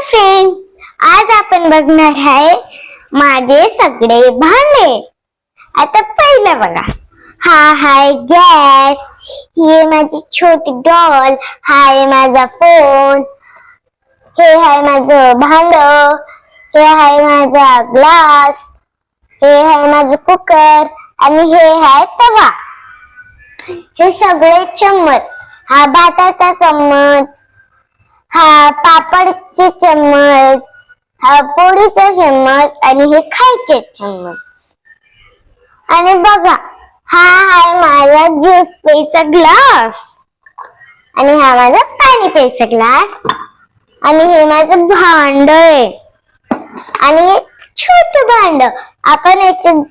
Friends, आज आपण बघणार आहे माझे सगळे भांडे. आता पहिलं बघा, हा आहे गॅस, ही आहे माझी छोटी डॉल, हा आहे माझा फोन, हे आहे माझं भांड, हे आहे माझा ग्लास, हे आहे माझं कुकर आणि हे आहे तवा. हे सगळे चम्मच, हा भाताचा चम्मच, हा पापडचे चम्मच, हा पोळीचा चम्मच आणि हे खायचे चम्मच. आणि बघा, हा आहे माझा ज्यूस प्यायचा ग्लास आणि हा माझा पाणी प्यायचा ग्लास आणि हे माझं भांड आहे. आणि हे छोट भांड, आपण याच्यात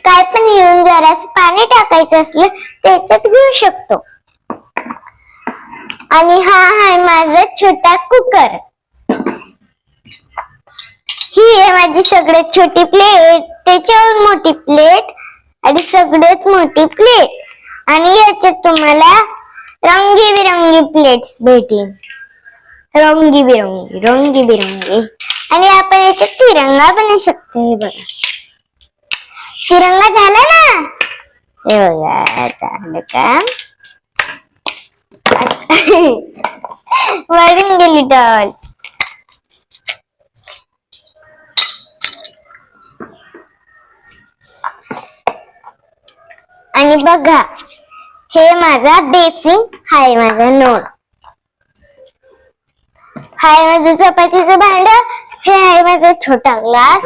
काय पण येऊन जरास पाणी टाकायचं असलं त्याच्यात घेऊ शकतो. आणि हा आहे माझा छोटा कुकर. ही आहे माझी सगळ्यात छोटी प्लेट, त्याच्यावर मोठी प्लेट आणि सगळ्यात मोठी प्लेट. आणि याच्यात तुम्हाला रंगीबिरंगी प्लेट्स भेटेल, रंगीबिरंगी. आणि आपण याच्यात तिरंगा बनवू शकतो. हे बघा, तिरंगा झाला ना. हे बघा, चांगलं काम. वरून गेली डॉल. आणि बघा, हे माझा बेसिन, हाय माझा नळ, हाय माझं चपातीचं भांड, हे आहे माझा छोटा ग्लास,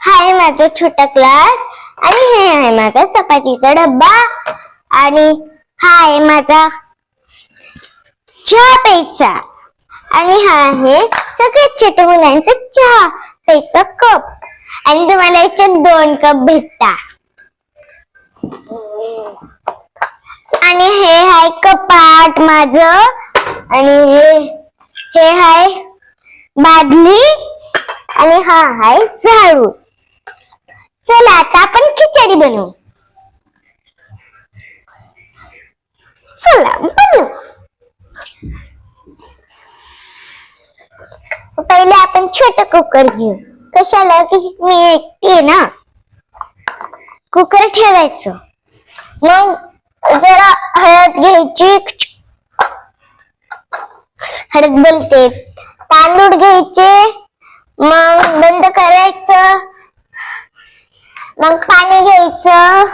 हाय माझा छोटा ग्लास आणि हे आहे माझा चपातीचा डब्बा. आणि हा आहे माझा चहा प्यायचा आणि हा आहे सगळ्यात छोट्या मुलांचा चहा प्यायचा कप. आणि तुम्हाला याच्यात 2 कप भेटता. आणि हे आहे कपाट माझं आणि हे आहे बादली आणि हा आहे झाडू. चला आता आपण खिचडी बनवू. चला बनवू. पहिले आपण छोटा कुकर घेऊ. कशाला की मी एकटी आहे ना. कुकर ठेवायचं, मग जरा हळद घ्यायची, हळद बोलते, तांदूळ घ्यायचे, मग बंद करायचं, मग पाणी घ्यायचं,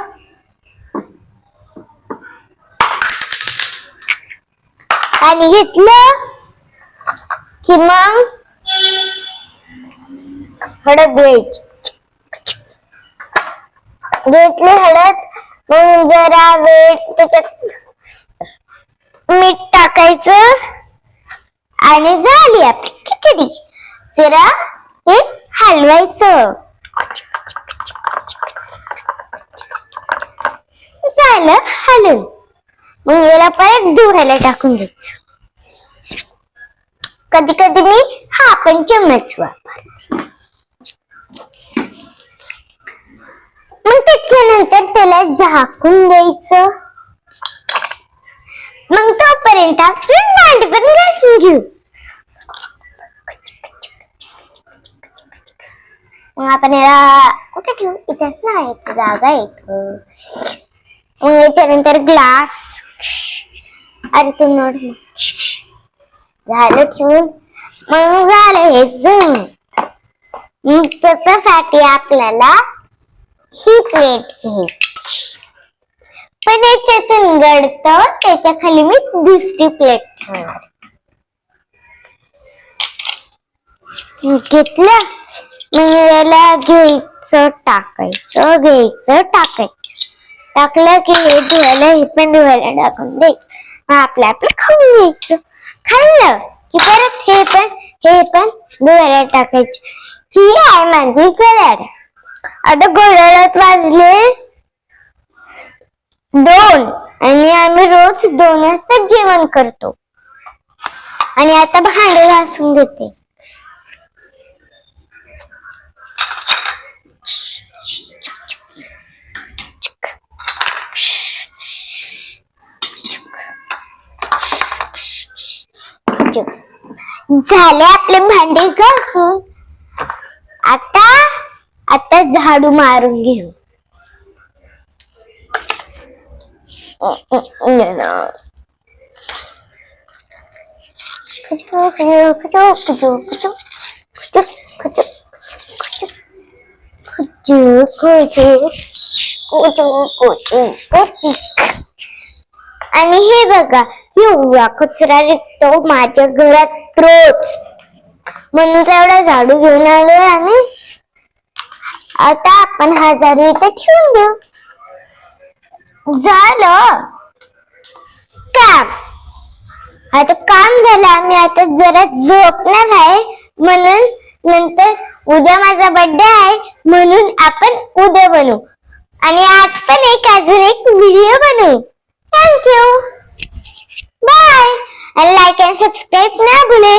पाणी घेतलं कि मग हळद घ्यायची, घेतली हळद, मग जरा वेळ त्याच्यात मीठ टाकायचं आणि झाली आपली खिचडी. जरा हे हलवायचं, झालं हलवून. मग याला परत धुवायला टाकून द्यायचं. कधी कधी मी हा पण चम्मच वापरते. मग त्याच्यानंतर त्याला झाकून द्यायचं. मग तोपर्यंत आपण भांडी पण घासून घेऊ. मग आपण याला कुठे ठेवू? इथेच ना, याची जागा आहे. मग याच्यानंतर ग्लास, अरे तू नोड झालं ठेवून. मग झालं हे जण. मग त्याच्यासाठी आपल्याला ही प्लेट घ्यायची, पण याच्यातून गळतं, त्याच्या खाली मी दुसरी प्लेट ठेवणार. घेतलं, मग याला घ्यायचं, टाकायचं, टाकलं की हे धुवायला, हे पण धुवायला टाकून द्यायचं. मग आपलं खाऊन घ्यायचं. खाल्लं की परत हे पण धुवायला टाकायचं. ही आहे माझी घड्याळ. आता घड्याळात वाजले 2 आणि आम्ही रोज 2 वाजता जेवण करतो. आणि आता भांडे घासून घेते. झाले आपले भांडे घासून. आता झाडू मारून घेऊ. आणि हे बघा, एवढा कचरा निघतो माझ्या घरात रोज, म्हणून एवढा झाडू घेऊन आलोय आम्ही. आता आपण हा झाडू इथे ठेवून देऊ. झालं काम. आता काम झालं. आम्ही आता जरा झोपणार आहे, म्हणून नंतर उद्या माझा बर्थडे आहे, म्हणून आपण उद्या बनवू. आणि आज पण अजून एक व्हिडिओ बनवू. Thank you, bye. Like and subscribe ना भूले.